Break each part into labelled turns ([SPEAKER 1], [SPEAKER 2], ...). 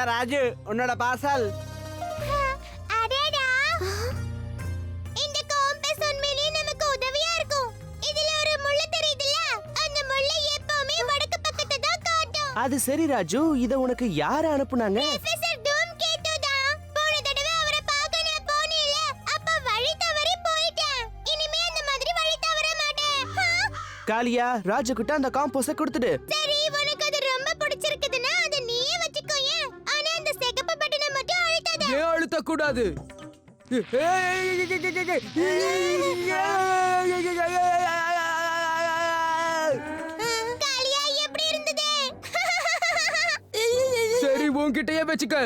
[SPEAKER 1] இந்த ராஜு உன்னோட பார்சல்.
[SPEAKER 2] அடடா, இந்த காம்பஸ் உண்மையிலேயே நமக்கு உதவியா இருக்கும். இதுல ஒரு முள்ளு தெரியுதுல, அந்த முள்ளு எப்பவுமே வடக்கு பக்கத்தை தான் காட்டும்.
[SPEAKER 3] அது சரி ராஜு, இத உனக்கு யார் அனுப்புனாங்க?
[SPEAKER 2] ப்ரொஃபசர் டூம் கேட்டோ தான். போன தடவை அவரை பார்க்க நான் போனேன்ல, அப்ப வழி தவறி போயிட்டேன். இனிமே அந்த மாதிரி வழி தவற மாட்டேன்.
[SPEAKER 3] காளியா, ராஜு கிட்ட அந்த காம்போஸை கொடுத்துடு.
[SPEAKER 2] சரி, உனக்கு அது ரொம்ப பிடிச்சிருக்குதுன்னா அதை நீயே வச்சுக்கோயே. ஆனா அந்த சிகப்பு பட்டனை மட்டும் அழுத்தாத.
[SPEAKER 1] ஏன் அழுத்த கூடாது?
[SPEAKER 2] காளியா, எப்படி இருந்தது?
[SPEAKER 1] சரி, உன்கிட்டயே வச்சுக்க.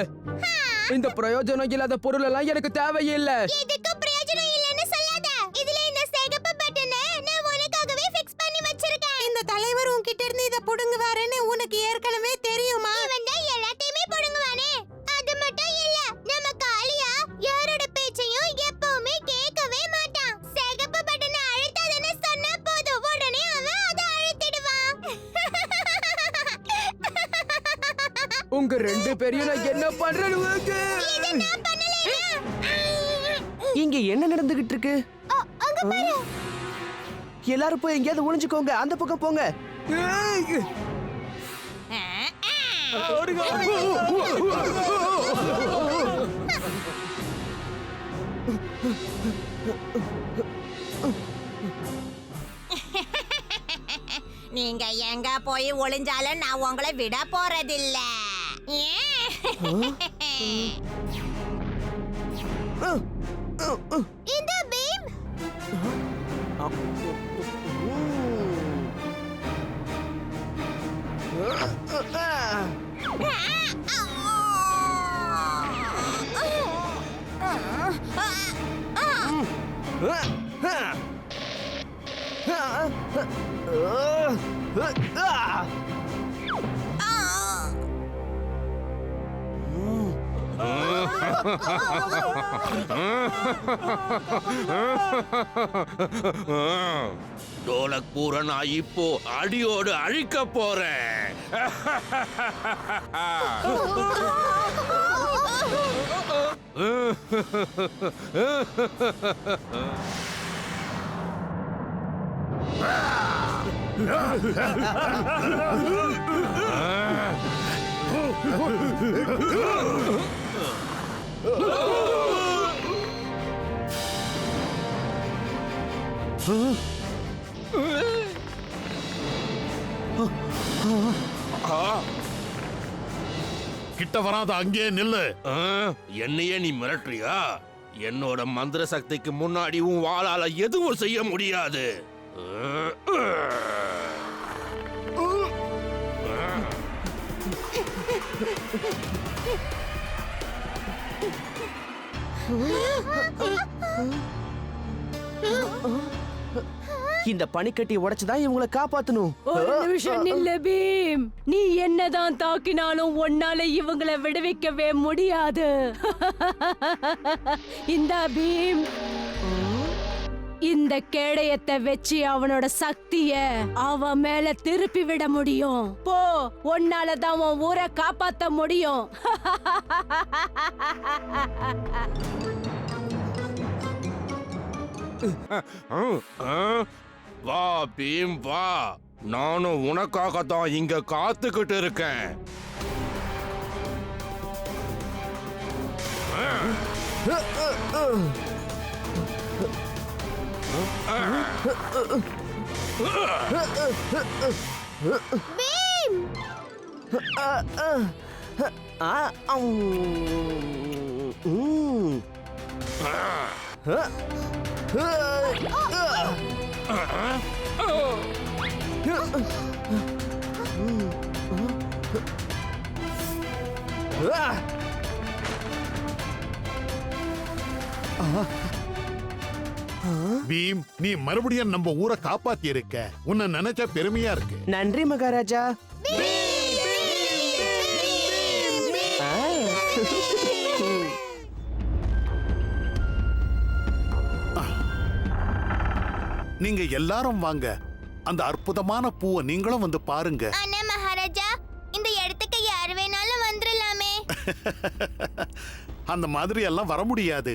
[SPEAKER 1] இந்த பிரயோஜனம் இல்லாத பொருள் எல்லாம் எனக்கு தேவையில்லை.
[SPEAKER 2] எதுக்கும் பிரயோஜனம் இல்லைன்னு சொல்லாத. இதுல இந்த சிகப்பு பட்டனை நான் உனக்காகவே ஃபிக்ஸ் பண்ணி வச்சிருக்கேன்.
[SPEAKER 4] இந்த தலைவர் உன்கிட்ட இருந்து இத புடுங்குவாருன்னு உனக்கு ஏற்கனவே தெரியுமா?
[SPEAKER 2] இவன் தான் எல்லாத்தையுமே புடுங்குவானே. அது மட்டும் இல்ல, நம்ம காளியா யாரோட பேச்சையும் எப்பவுமே கேட்கவே மாட்டான். சிகப்பு பட்டனை அழுத்தாதன்னு சொன்னா போதும், உடனே அவன் அதை அழுத்திடுவான்.
[SPEAKER 1] உங்க ரெண்டு பேரையும் நான் என்ன பண்றேன்னு
[SPEAKER 2] இதை நான் பண்ணலைனா?
[SPEAKER 3] இங்க என்ன நடந்துகிட்டு இருக்கு?
[SPEAKER 2] அங்க பாரு.
[SPEAKER 3] எல்லாரும் போய் எங்கேயாவது ஒளிஞ்சுக்கோங்க. அந்த பக்கம் போங்க.
[SPEAKER 4] நீங்க எங்க போய் ஒளிஞ்சாலும் நான் உங்களை விட போறதில்ல.
[SPEAKER 2] இந்த பீம்
[SPEAKER 5] டோலக்பூரை நான் இப்போ அடியோடு அழிக்க போறேன்.
[SPEAKER 6] கிட்ட வராத, அங்கேயே நில்லு.
[SPEAKER 5] என்னையே நீ மிரட்டுறியா? என்னோட மந்திர சக்திக்கு முன்னாடி உன் வாளால எதுவும் செய்ய முடியாது.
[SPEAKER 3] இந்த பனிக்கட்டி உடைச்சுதான் இவங்களை காப்பாத்தணும்.
[SPEAKER 7] ஒரு நிமிஷம் நில்ல பீம். நீ என்னதான் தாக்கினாலும் உன்னால இவங்களை விடுவிக்கவே முடியாது. இந்த பீம், இந்த கேடயத்தை வச்சு அவனோட சக்திய அவன் மேல திருப்பி விட முடியும். போ, உன்னாலதான் உன் ஊரை காப்பாத்த முடியும்.
[SPEAKER 5] வா பீம் வா, நானும் உனக்காகத்தான் இங்க காத்துக்கிட்டு இருக்கேன்.
[SPEAKER 2] பீம்
[SPEAKER 6] பீம், நீ மறுபடியும் நம்ம ஊரை காப்பாத்தி இருக்க. உன்னை நினைச்சா பெருமையா இருக்கு.
[SPEAKER 3] நன்றி மகாராஜா.
[SPEAKER 6] நீங்க எல்லாரும் வாங்க, அந்த அற்புதமான பூவை நீங்களும் வந்து பாருங்க.
[SPEAKER 2] ஆனா மகாராஜா, இந்த இடத்துக்கு யார் வேணாலும் வந்துடலாமே.
[SPEAKER 6] அந்த மாதிரி எல்லாம் வர முடியாது.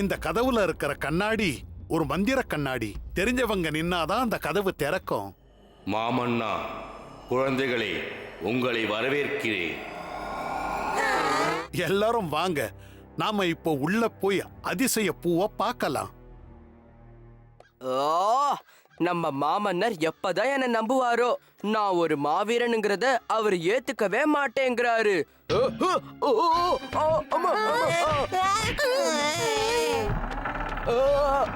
[SPEAKER 6] இந்த கதவுல இருக்கிற கண்ணாடி ஒரு மந்திர கண்ணாடி. தெரிஞ்சவங்க நின்னாதான் அந்த கதவு திறக்கும்.
[SPEAKER 5] மாமன்னா, குழந்தைகளே, உங்களை வரவேற்கிறேன்.
[SPEAKER 6] எல்லாரும் வாங்க, நாம இப்போ உள்ள போய் அதிசய பூவை பார்க்கலாம்.
[SPEAKER 3] ஓ, நம்ம மாமன்னர் எப்பதான் என்ன நம்புவாரோ? நான் ஒரு மாவீரனுங்கிறத அவர் ஏத்துக்கவே மாட்டேங்கிறாரு. ஓ, ஓ, ஓ, ஓ, அம்மா, ஓ,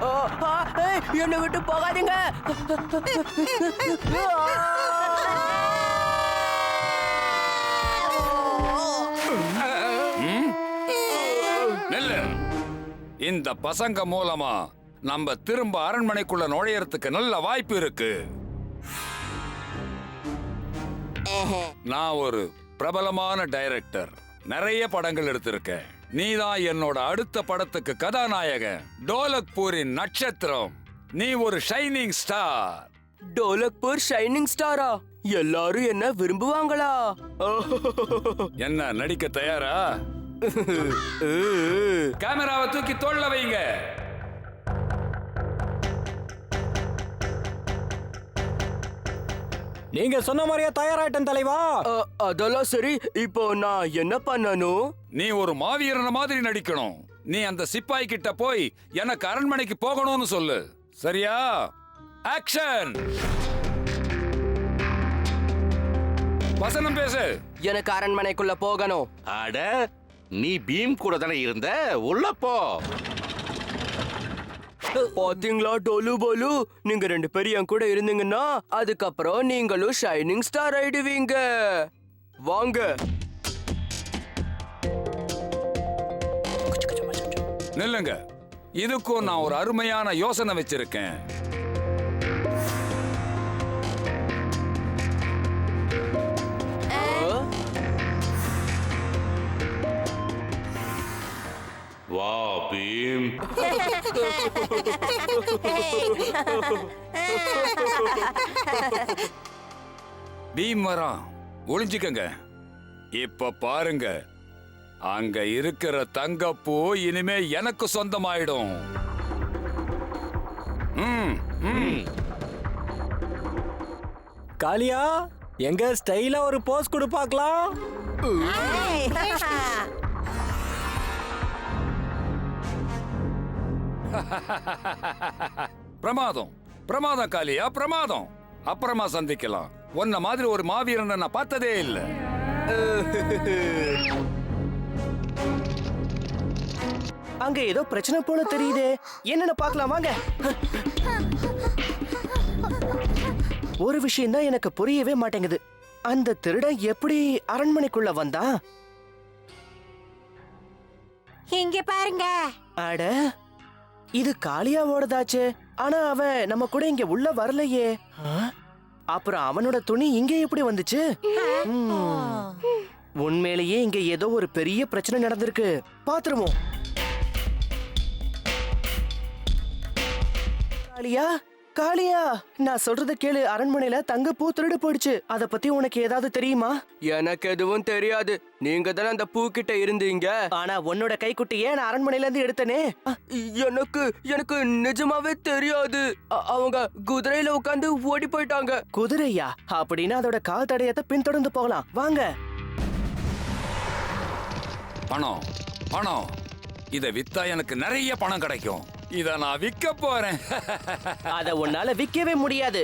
[SPEAKER 3] ஓ, ஆ, ஏய், என்னை விட்டு போகாதீங்க.
[SPEAKER 8] நெல்லு, இந்த பசங்க மூலமா நம்ம திரும்ப அரண்மனைக்குள்ள நுழையறதுக்கு நல்ல வாய்ப்பு இருக்கு. நான் ஒரு பிரபலமான டைரக்டர், நிறைய படங்கள் எடுத்திருக்கேன். நீதான் என்னோட அடுத்த படத்துக்கு கதாநாயகன், டோலக்பூரின் நட்சத்திரம். நீ ஒரு ஷைனிங் ஸ்டார்.
[SPEAKER 3] டோலக்பூர் ஷைனிங் ஸ்டாரா? எல்லாரும் என்ன விரும்புவாங்களா?
[SPEAKER 8] என்ன நடிக்க தயாரா? கேமராவை தூக்கி தோள்ல வைங்க.
[SPEAKER 9] நீங்க சொன்ன மாதிரியே தயாராயிட்டேன் தலைவா.
[SPEAKER 3] அதெல்லாம் சரி, இப்போ நான் என்ன பண்ணணும்?
[SPEAKER 8] நீ ஒரு மாவீரன மாதிரி நடிக்கணும். நீ அந்த சிப்பாய் கிட்ட போய் எனக்கு அரண்மனைக்கு போகணும்னு சொல்லு. சரியா? ஆக்ஷன். வசனம் பேசு.
[SPEAKER 3] எனக்கு அரண்மனைக்குள்ள போகணும்.
[SPEAKER 5] அட, நீ பீம் கூட தானே இருந்த, உள்ள போ.
[SPEAKER 3] பாத்தீங்களா டோலு போலு, நீங்க 2 பேரும் என் கூட இருந்தீங்கன்னா அதுக்கப்புறம் நீங்களும் ஷைனிங் ஸ்டார் ஆயிடுவீங்க. வாங்க.
[SPEAKER 8] நில்லுங்க, இதுக்கும் நான் ஒரு அருமையான யோசனை வச்சிருக்கேன்.
[SPEAKER 5] வா பீம்.
[SPEAKER 8] பீம் வரான், ஒளிஞ்சுக்கங்க. இப்ப பாருங்க, அங்க இருக்கிற தங்கப்பூ இனிமே எனக்கு சொந்தமாயிடும்.
[SPEAKER 9] காளியா, எங்க ஸ்டைலா ஒரு போஸ் கொடு பார்க்கலாம்.
[SPEAKER 8] பிரமாதம், பிரமாதம் காளியா, பிரமாதம். அப்புறமா சந்திக்கலாம். உன்ன மாதிரி ஒரு மாவீரனை நான் பார்த்ததே இல்ல.
[SPEAKER 3] அங்க ஏதோ பிரச்சனை போல தெரியுதே, என்னன்னு பார்க்கலாம் வாங்க. ஒரு விஷயம் தான் எனக்கு புரியவே மாட்டேங்குது. அந்த திருடன் எப்படி அரண்மனைக்குள்ள வந்தா?
[SPEAKER 4] இங்க பாருங்க.
[SPEAKER 3] அட, இது காளியாவோடதாச்சு. ஆனா அவன் நம்ம கூட இங்க உள்ள வரலையே. அப்புறம் அவனோட துணி இங்க எப்படி வந்துச்சு? உண்மையிலேயே இங்க ஏதோ ஒரு பெரிய பிரச்சனை நடந்திருக்கு. பாத்துருவோம். காளியா, காளியா, நான் சொல்றத கேளு. அரண்மனையில தங்கப்பூ திருடு போயிடுச்சு. அத பத்தி உனக்கு ஏதாவது தெரியுமா? எனக்கு எதுவும் தெரியாது. நீங்க தானே அந்த பூ கிட்ட இருந்தீங்க. ஆனா உன்னோட கைக்குட்டியே நான் அரண்மனையில இருந்து எடுத்தனே. எனக்கு நிஜமாவே தெரியாது. அவங்க குதிரையில உட்கார்ந்து ஓடி போயிட்டாங்க. குதிரையா? அப்படின்னா அதோட கால் தடயத்தை பின்தொடர்ந்து போகலாம். வாங்க.
[SPEAKER 8] பணம், பணம். இத வித்தா எனக்கு நிறைய பணம் கிடைக்கும். இத நான் விற்க போறேன்.
[SPEAKER 3] அத உன்னால விற்கவே முடியாது.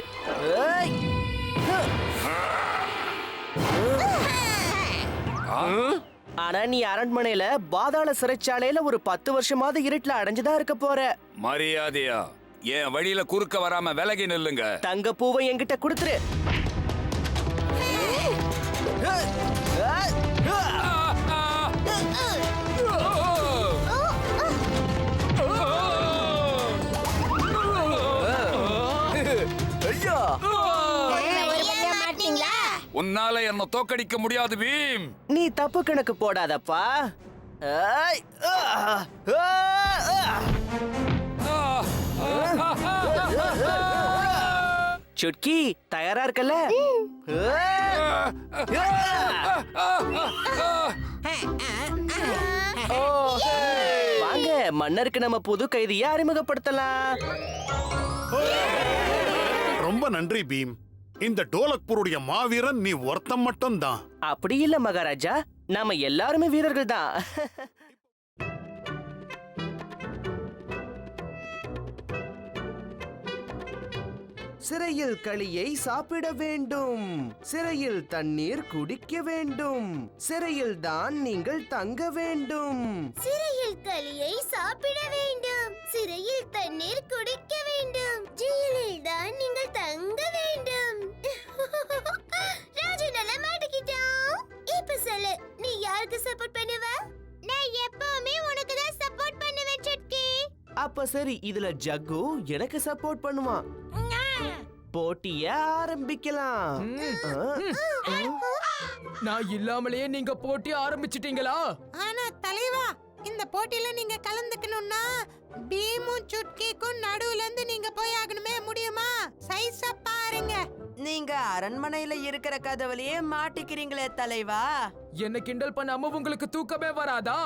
[SPEAKER 3] ஆனா நீ அரண்மனையில பாதாள சிறைச்சாலையில ஒரு 10 வருஷமாவது இருட்டுல அடைஞ்சுதான் இருக்க போற.
[SPEAKER 8] மரியாதையா என் வழியில குறுக்க வராம விலகி நில்லுங்க.
[SPEAKER 3] தங்க பூவை என்கிட்ட கொடுத்துரு.
[SPEAKER 8] உன்னால என்ன தோக்கடிக்க முடியாது பீம்.
[SPEAKER 3] நீ தப்பு கணக்கு போடாதப்பா. சுட்கி தயாரா இருக்கல? மன்னருக்கு நம்ம புது கைதியை அறிமுகப்படுத்தலாம்.
[SPEAKER 6] ரொம்ப நன்றி பீம். இந்த டோலக்பூருடைய மாவீரன் நீ ஒருத்தன் மட்டும் தான்.
[SPEAKER 3] அப்படி இல்ல மகாராஜா, நாம எல்லாருமே வீரர்கள் தான். சிறையில் களியை சாப்பிட வேண்டும், சிறையில் தண்ணீர் குடிக்க வேண்டும், சிறையில் தான் நீங்கள் தங்க வேண்டும்.
[SPEAKER 2] சிறையில் களியை சாப்பிட வேண்டும், சிறையில் தண்ணீர் குடிக்க வேண்டும், ஜெயிலில் தான் நீங்கள் தங்க வேண்டும். ராஜு நல்லா மாட்டிக்கிட்டான். இப்ப சொல்லு, நீ யாருக்கு சப்போர்ட் பண்ணுவ? நான் எப்பவுமே உனக்கு தான் சப்போர்ட் பண்ணுவேன் சுட்கி.
[SPEAKER 3] அப்ப சரி, இதுல ஜக்கு எனக்கு சப்போர்ட் பண்ணுவான். போட்டிய ஆரம்பிக்கலாம்.
[SPEAKER 1] நான் இல்லாமலேயே நீங்க போட்டி ஆரம்பிச்சிட்டீங்களா?
[SPEAKER 4] ஆனா தலைவா, இந்த போட்டியில நீங்க கலந்துக்கணும்னா பீமும் சுட்கிக்கும் நடுவுல இருந்து நீங்க போய் ஆகணுமே, முடியுமா? சைஸா பாருங்க.
[SPEAKER 10] நீங்க அரண்மனையில இருக்கிற கதவுலயே மாட்டிக்கிறீங்களே தலைவா.
[SPEAKER 1] என்ன கிண்டல் பண்ணாம உங்களுக்கு தூக்கமே வராதா?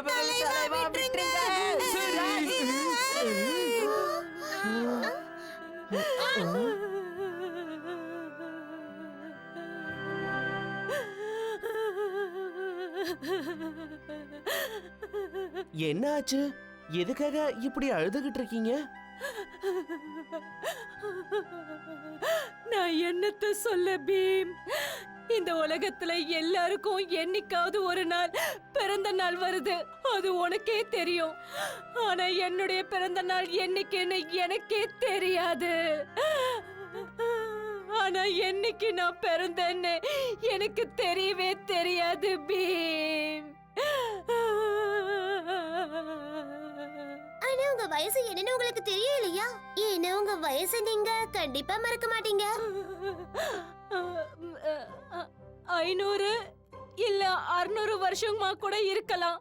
[SPEAKER 10] தலைவா விட்டுருங்க.
[SPEAKER 3] என்ன ஆச்சு? எதுக்காக இப்படி அழுதுகிட்டு இருக்கீங்க?
[SPEAKER 7] நான் என்னத்த சொல்ல பீம்? இந்த உலகத்துல எல்லாருக்கும் என்னைக்காவது ஒரு நாள் பிறந்த நாள் வருது, அது உனக்கே தெரியும். ஆனா என்னுடைய பிறந்த நாள் என்னைக்குன்னு எனக்கே தெரியாது. ஆனா என்னைக்கு நான் பிறந்தேன்னு எனக்கு தெரியவே தெரியாது பீம்.
[SPEAKER 2] ஆனா உங்க வயசு என்னன்னு உங்களுக்கு தெரியும் இல்லையா? ஏன்னா உங்க வயசு நீங்க கண்டிப்பா மறக்க மாட்டீங்க.
[SPEAKER 7] 500 இல்ல 600 வருஷமா கூட இருக்கலாம்.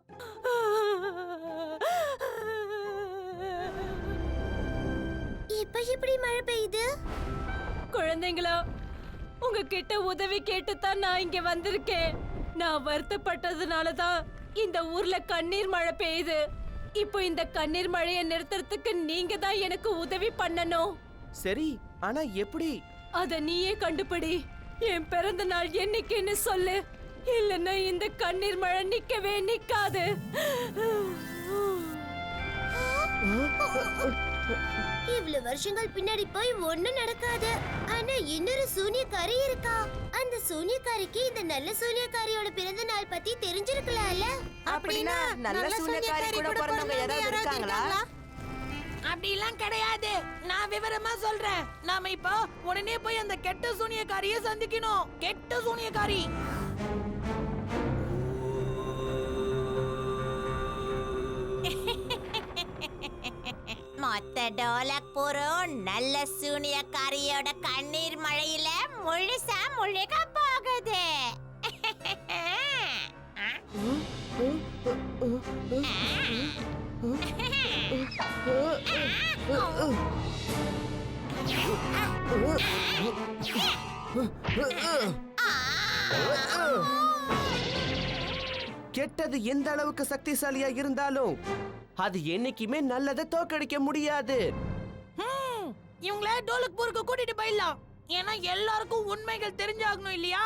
[SPEAKER 2] இப்ப எப்படி மழை பெய்யுது?
[SPEAKER 7] குழந்தைங்களா, உங்ககிட்ட உதவி கேட்டுத்தான் நான் இங்க வந்திருக்கேன். நான் வருத்தப்பட்டதுனால தான் இந்த ஊர்ல கண்ணீர் மழை பெய்யுது. இப்போ இந்த கண்ணீர் மழையை நிறுத்துறதுக்கு நீங்க தான் எனக்கு உதவி பண்ணணும்.
[SPEAKER 3] சரி, ஆனா எப்படி?
[SPEAKER 7] அத நீயே கண்டுபிடி. என் பிறந்த நாள் என்னைக்குன்னு சொல்லு, இல்லன்னா இந்த கண்ணீர் மழை நிக்கவே நிக்காது.
[SPEAKER 2] இவ்வளவு வருஷங்கள் பின்னாடி போய் ஒண்ணும் நடக்காது. ஆனா இன்னொரு சூனியக்காரி இருக்கா. அந்த சூனியக்காரிக்கு இந்த நல்ல சூனியக்காரியோட பிறந்த நாள் பத்தி தெரிஞ்சிருக்கலாம்ல.
[SPEAKER 10] அப்படின்னா நல்ல சூனியக்காரி கூட பிறந்தவங்க யாராவது இருக்காங்களா?
[SPEAKER 4] அப்படிலாம் கிடையாது. நான் விவரமா சொல்றேன். நாம இப்போ உடனே போய் அந்த கெட்ட சூனியக்காரியை சந்திக்கணும். கெட்ட சூனியக்காரி.
[SPEAKER 2] மொத்த டோலக்பூரும் நல்ல சூனியக்காரியோட கண்ணீர் மழையில முழுசா முழுக போகுது.
[SPEAKER 3] கெட்டது எந்த அளவுக்கு சக்திசாலியா இருந்தாலும் அது என்னைக்குமே நல்லதை தோக்கடிக்க முடியாது.
[SPEAKER 4] இவங்கள டோலக்பூருக்கு கூட்டிட்டு போயிடலாம். ஏன்னா எல்லாருக்கும் உண்மைகள் தெரிஞ்சாகணும் இல்லையா?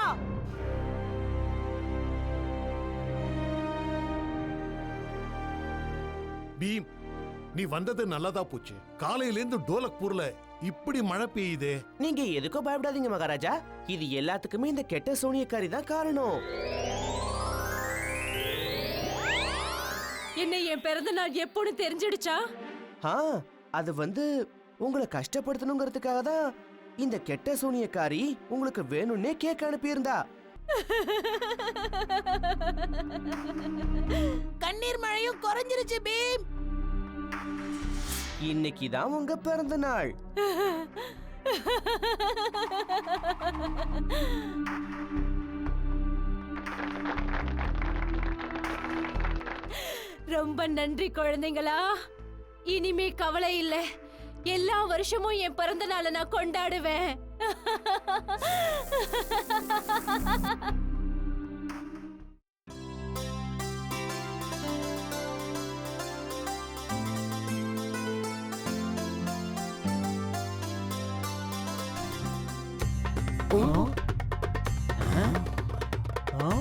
[SPEAKER 6] பீம், நீ வந்தது நல்லதா போச்சு. காலையில இருந்து டோலக்பூர்ல இப்படி மழை பெய்யுதே.
[SPEAKER 3] நீங்க எதுக்கும் பயப்படாதீங்க மகாராஜா, இது எல்லாத்துக்குமே இந்த கெட்ட சூனியக்காரி தான் காரணம்.
[SPEAKER 7] என்ன என் பிறந்த நாள் எப்போன்னு தெரிஞ்சிடுச்சா?
[SPEAKER 3] அது உங்களை கஷ்டப்படுத்தணுங்கிறதுக்காக தான் இந்த கெட்ட சூனியக்காரி உங்களுக்கு வேணும்னே கேக் அனுப்பியிருந்தா.
[SPEAKER 4] கண்ணீர் மழையும் குறைஞ்சிருச்சு பீம்.
[SPEAKER 3] இன்னைக்கு தான் உங்க பிறந்த நாள்.
[SPEAKER 7] ரொம்ப நன்றி குழந்தைங்களா. இனிமே கவலை இல்ல. எல்லா வருஷமும் என் பிறந்த நாளை நான் கொண்டாடுவேன்.
[SPEAKER 2] அங்க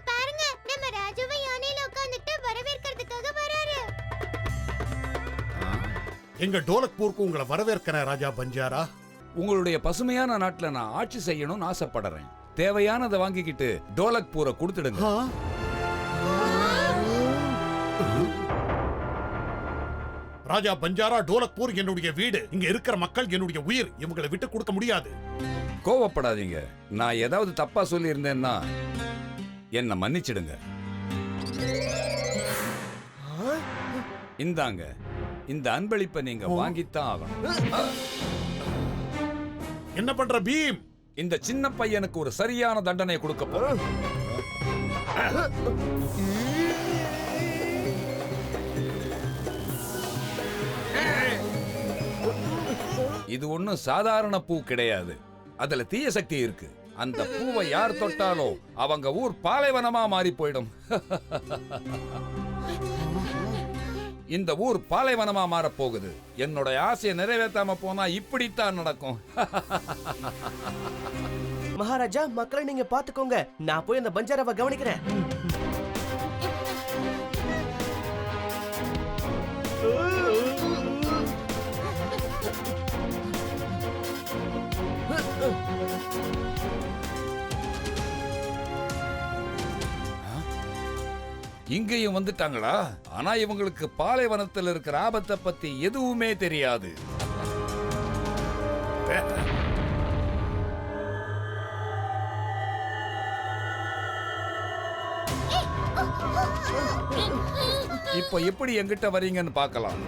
[SPEAKER 2] பாருங்க, நம்ம ராஜுவை யானையில உட்கார்ந்துட்டு வரவேற்கிறதுக்காக வராரு.
[SPEAKER 6] எங்க டோலக்பூருக்கு உங்களை வரவேற்கிறேன் ராஜா பஞ்சாரா.
[SPEAKER 8] உங்களுடைய பசுமையான நாட்டுல நான் ஆட்சி செய்யணும்னு ஆசைப்படுறேன். தேவையானதை வாங்கிக்கிட்டு டோலக்பூரை கொடுத்துடுங்க.
[SPEAKER 6] ராஜா பஞ்சாரா, டோலக்பூர் என்னுடைய வீடு. இங்க இருக்கிற மக்கள் என்னுடைய உயிர். இவங்களை விட்டு கொடுக்க முடியாது.
[SPEAKER 8] கோவப்படாதீங்க. நான் ஏதாவது தப்பா சொல்லி இருந்தேன்னா என்ன மன்னிச்சிடுங்க. இந்தாங்க, இந்த அன்பளிப்பை நீங்க வாங்கித்தான் ஆகணும்.
[SPEAKER 6] என்ன பண்ற பீம்?
[SPEAKER 8] இந்த சின்ன பையனுக்கு ஒரு சரியான தண்டனை கொடுக்க போறேன். இது ஒண்ணும் சாதாரண பூ கிடையாது. அதுல தீய சக்தி இருக்கு. அந்த பூவை யார் தொட்டாலோ அவங்க ஊர் பாலைவனமா மாறி போயிடும். இந்த ஊர் பாலைவனமா மாற போகுது. என்னோட ஆசையை நிறைவேற்றாம போனா இப்படித்தான் நடக்கும்.
[SPEAKER 3] மகாராஜா, மக்களை நீங்க பாத்துக்கோங்க. நான் போய் அந்த பஞ்சாராவை கவனிக்கிறேன்.
[SPEAKER 8] இங்கேயும் வந்துட்டாங்களா? ஆனா இவங்களுக்கு பாலைவனத்தில் இருக்கிற ஆபத்தை பத்தி எதுவுமே தெரியாது. இப்போ எப்படி எங்கிட்ட வரீங்கன்னு பார்க்கலாம்.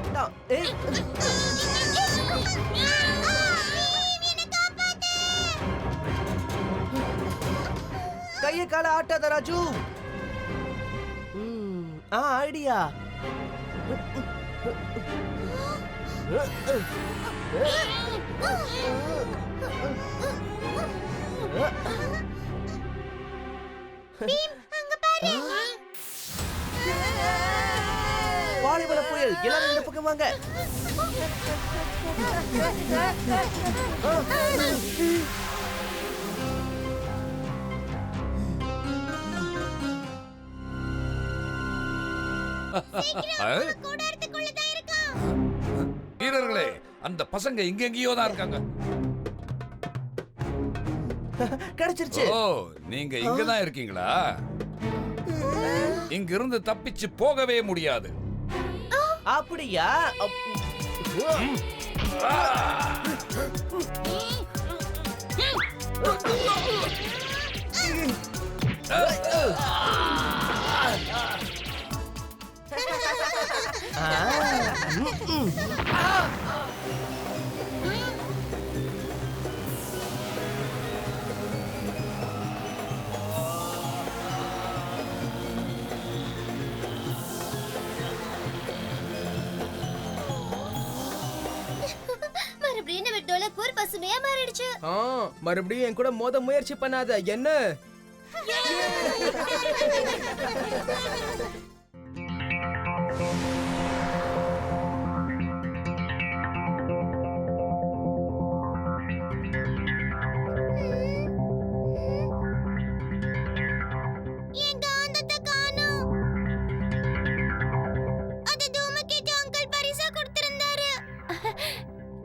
[SPEAKER 3] கைய கால ஆட்டாத ராஜு. ஐடியா. பாலைவன புயல். எல்லாரும் இந்த பக்கம் வாங்க.
[SPEAKER 8] வீரர்களே, அந்த பசங்க இங்கெங்கேயோ தான் இருக்காங்க.
[SPEAKER 3] கிடைச்சிருச்சு.
[SPEAKER 8] ஓ, நீங்க இங்கதான் இருக்கீங்களா? இங்க இருந்து தப்பிச்சு போகவே முடியாது.
[SPEAKER 3] அப்படியா?
[SPEAKER 2] மறுபடியும் நம்ம டோலக்பூர் பசுமையா மாறிடுச்சு.
[SPEAKER 1] மறுபடியும் என் கூட மோத முயற்சி பண்ணாத. என்ன?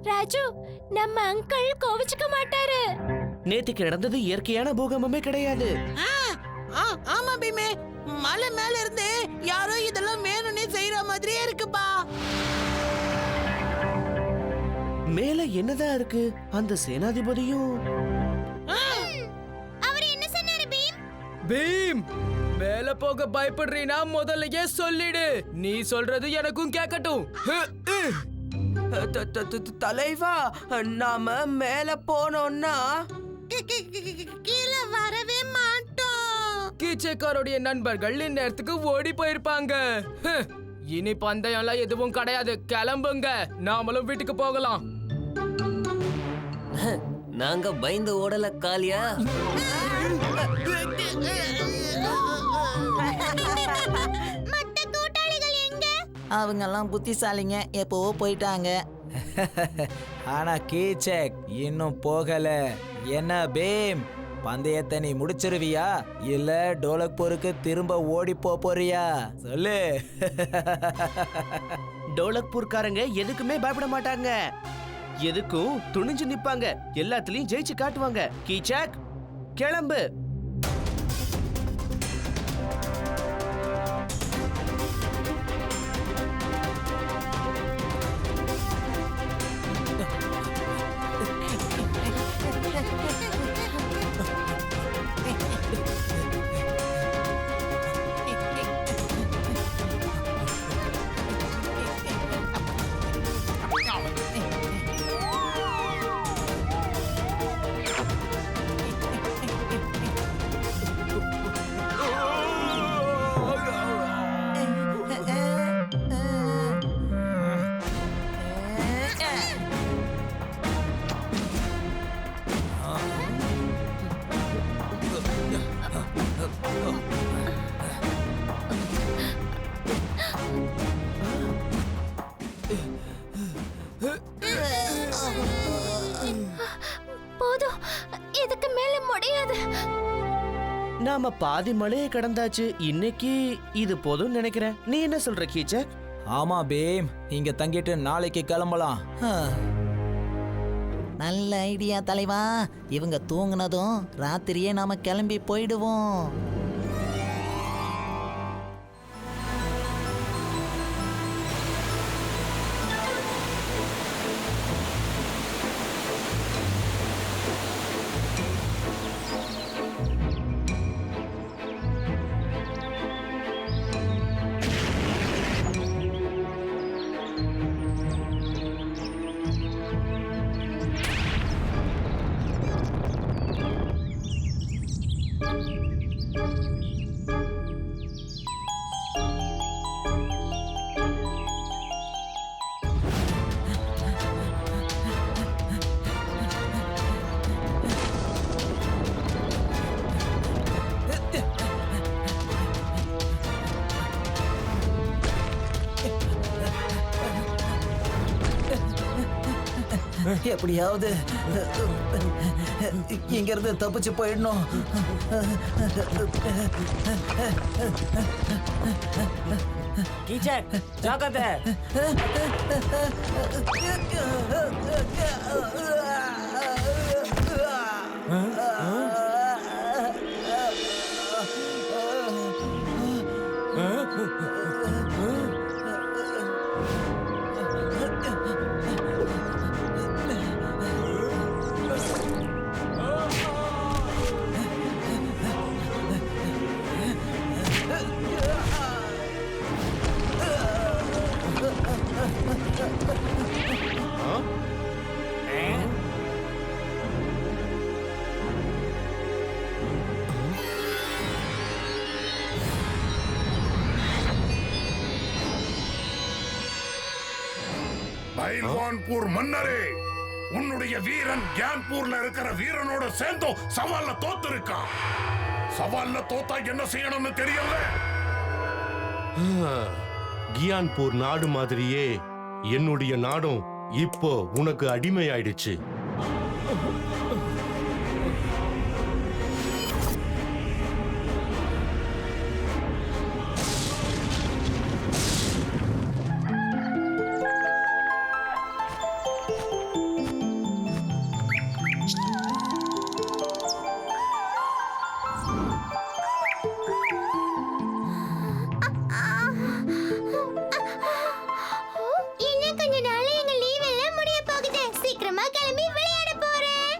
[SPEAKER 7] ராஜு, நம்ம அங்கிள் கோவிச்சுக்க மாட்டாரு.
[SPEAKER 3] நேத்துக்கு நடந்தது இயற்கையான பூகம்பமே கிடையாது.
[SPEAKER 4] ஆமா பீமே, மலை மேல இருந்து யாரோ இதெல்லாம் வேணும்னே செய்யற மாதிரியே இருக்குப்பா.
[SPEAKER 3] மேல என்னதான் இருக்கு? அந்த சேனாதிபதியும்.
[SPEAKER 2] அவர் என்ன சொன்னாரு பீம்?
[SPEAKER 1] பீம், மேல போக பயப்படுறீனா முதல்லயே சொல்லிடு. நீ சொல்றது எனக்கும் கேட்கட்டும்.
[SPEAKER 10] தலைவா, நாம மேல போனோம்னா
[SPEAKER 4] கீழே வரவே மாட்டோம்.
[SPEAKER 1] கீச்சைக்காரோடைய நண்பர்கள் இந்நேரத்துக்கு ஓடி போயிருப்பாங்க. இனி பந்தயம்லாம் எதுவும் கிடையாது. கிளம்புங்க, நாமளும் வீட்டுக்கு போகலாம்.
[SPEAKER 10] நாங்க பயந்து ஓடல காலியா.
[SPEAKER 2] மத்த கூட்டாளிகள் எங்க?
[SPEAKER 11] அவங்கெல்லாம் புத்திசாலிங்க, எப்போவோ போயிட்டாங்க.
[SPEAKER 9] ஆனா கீச்சக் இன்னும் போகல. என்ன பீம், பந்தயத்தை நீ முடிச்சிருவியா இல்ல டோலக்பூருக்கு திரும்ப ஓடி போறியா சொல்லு?
[SPEAKER 3] டோலக்பூர்காரங்க எதுக்குமே பயப்பட மாட்டாங்க, எதுக்கும் துணிஞ்சு நிப்பாங்க, எல்லாத்துலயும் ஜெயிச்சு காட்டுவாங்க. கீச்சக் கிளம்பு.
[SPEAKER 2] போதும், இதுக்கு மேல முடியாது.
[SPEAKER 3] நாம பாதி மலையை கடந்தாச்சு, இன்னைக்கு இது போதும் நினைக்கிறேன். நீ என்ன சொல்ற கீச்சக்?
[SPEAKER 9] ஆமா பீம், இங்க தங்கிட்டு நாளைக்கு கிளம்பலாம்.
[SPEAKER 11] நல்ல ஐடியா தலைவா. இவங்க தூங்குனதும் ராத்திரியே நாம கிளம்பி போயிடுவோம். எப்படியாவது இங்கிருந்து தப்பிச்சு போயிடணும்.
[SPEAKER 9] கீச்சக் ஜாக்கிரதை.
[SPEAKER 5] பைல்வான்பூர் மன்னரே, உன்னுடைய வீரன் கியான்பூர்ல இருக்கிற வீரனோட சேர்ந்தும் சவால்ல தோத்து இருக்கான். சவால்ல தோத்தா என்ன செய்யணும்னு தெரியல.
[SPEAKER 12] கியான்பூர் நாடு மாதிரியே என்னுடைய நாடும் இப்போ உனக்கு அடிமையாயிடுச்சு.
[SPEAKER 2] இன்னும் கொஞ்ச நாள்ல எங்க லீவ் எல்லாம் முடிய போகுது. சீக்கிரமா கிளம்பி விளையாட போறேன்.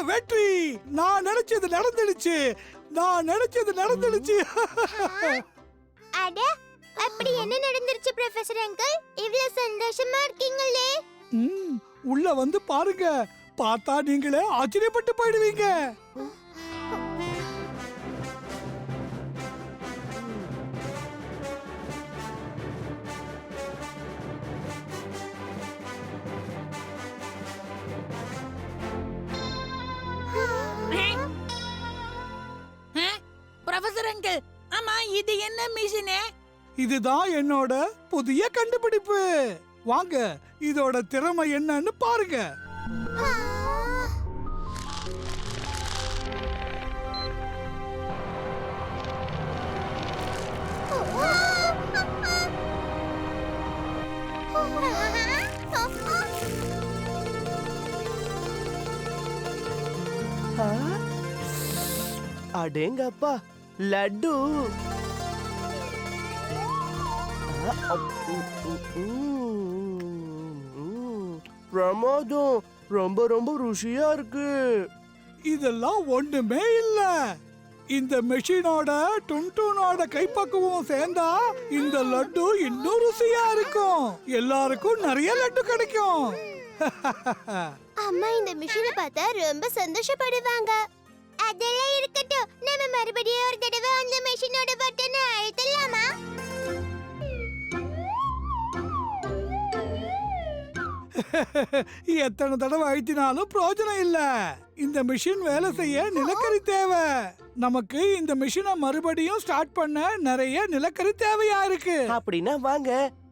[SPEAKER 13] வெற்றி! நான் நினைச்சது நடந்துடுச்சு.
[SPEAKER 2] அட, அப்படி என்ன நடந்துருச்சு ப்ரொஃபசர் அங்கிள்? இவ்ளோ சந்தோஷமா இருக்கீங்களே.
[SPEAKER 13] உள்ள வந்து பாருங்க. பார்த்தா நீங்களே ஆச்சரியப்பட்டு போயிடுவீங்க.
[SPEAKER 10] ப்ரொஃபசர் அங்கிள், ஆமா இது என்ன மிஷினே?
[SPEAKER 13] இதுதான் என்னோட புதிய கண்டுபிடிப்பு. வாங்க, இதோட திறமை என்னன்னு பாருங்க.
[SPEAKER 3] அடேங்கப்பா, லட்டு! பிரமாதம், ரொம்ப ரொம்ப ருசியா இருக்கு.
[SPEAKER 13] இதெல்லாம் ஒண்ணுமே இல்ல. இந்த மெஷினோட டுன்டுனோட கைப்பக்குவம் சேர்ந்தா இந்த லட்டு இன்னும் ருசியா இருக்கும். எல்லாருக்கும் நிறைய லட்டு கிடைக்கும்.
[SPEAKER 2] அம்மா இந்த மிஷினை பார்த்தா ரொம்ப சந்தோஷப்படுவாங்க. அதெல்லாம் இருக்கட்டும், நம்ம மறுபடியும் ஒரு தடவை அந்த மிஷினோட பட்டனை அழுத்தலாமா?
[SPEAKER 13] எத்தனை தடவை அழுத்தினாலும் பிரயோஜனம் இல்ல. இந்த மிஷின் வேலை செய்ய நிலக்கரி தேவை. நமக்கு இந்த மிஷினை மறுபடியும் ஸ்டார்ட் பண்ண நிறைய நிலக்கரி தேவையா இருக்கு.
[SPEAKER 3] அப்படின்னா வாங்க,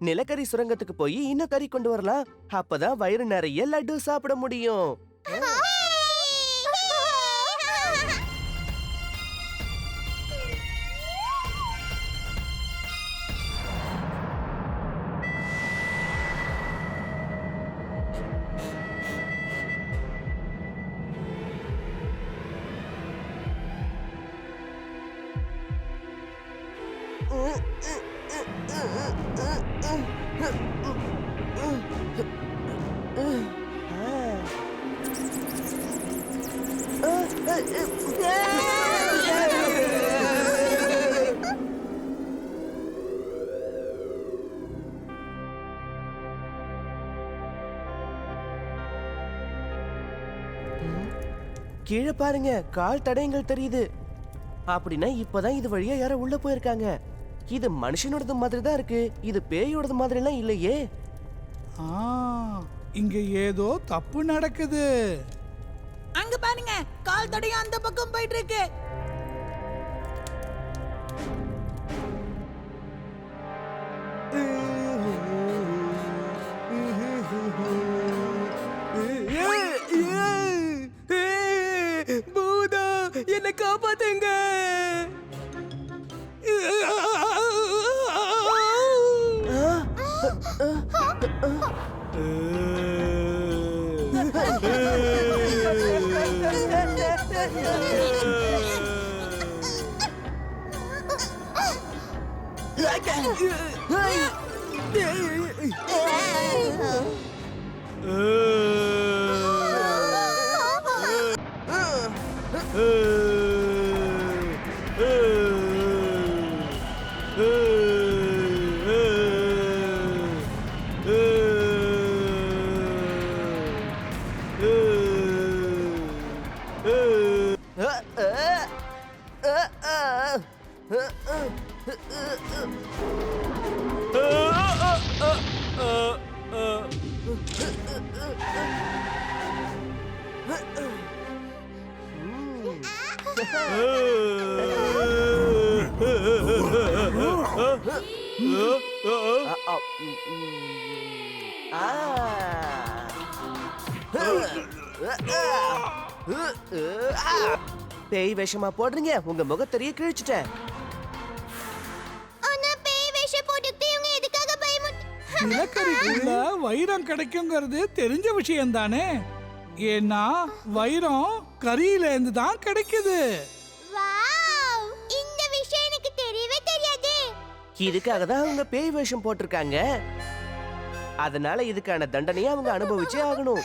[SPEAKER 3] நிலக்கரி சுரங்கத்துக்கு போய் இன்னும் கறி கொண்டு வரலாம். அப்பதான் வயிறு நிறைய லட்டு சாப்பிட முடியும். கீழே பாருங்க, கால் தடயங்கள் தெரியுது. அப்படின்னா இப்பதான் இது வழியா யாரோ உள்ள போயிருக்காங்க. இது மனுஷனோடது மாதிரி தான் இருக்கு. இது பேயோடது மாதிரி எல்லாம் இல்லையே.
[SPEAKER 13] இங்க ஏதோ தப்பு நடக்குது.
[SPEAKER 10] அங்க பாருங்க, கால் தடையும் அந்த பக்கம் போயிட்டு இருக்கு.
[SPEAKER 3] பூதா, என்னை காப்பாத்துங்க. பேய் வேஷமா போடுறீங்க? உங்க முகத்தறிய கிழிச்சிட்டேன்.
[SPEAKER 13] நிலக்கரிக்குள்ள வைரம் கிடைக்குங்கிறது தெரிஞ்ச விஷயம் தானே. ஏன்னா வைரம் கரியில இருந்து தான் கிடைக்குது.
[SPEAKER 2] வாவ், இந்த விஷயம் எனக்கு தெரியவே தெரியாது.
[SPEAKER 3] இதுக்காக தான் அவங்க பேய் வேஷம் போட்டிருக்காங்க. அதனால இதுக்கான தண்டனையை அவங்க அனுபவிச்சே ஆகணும்.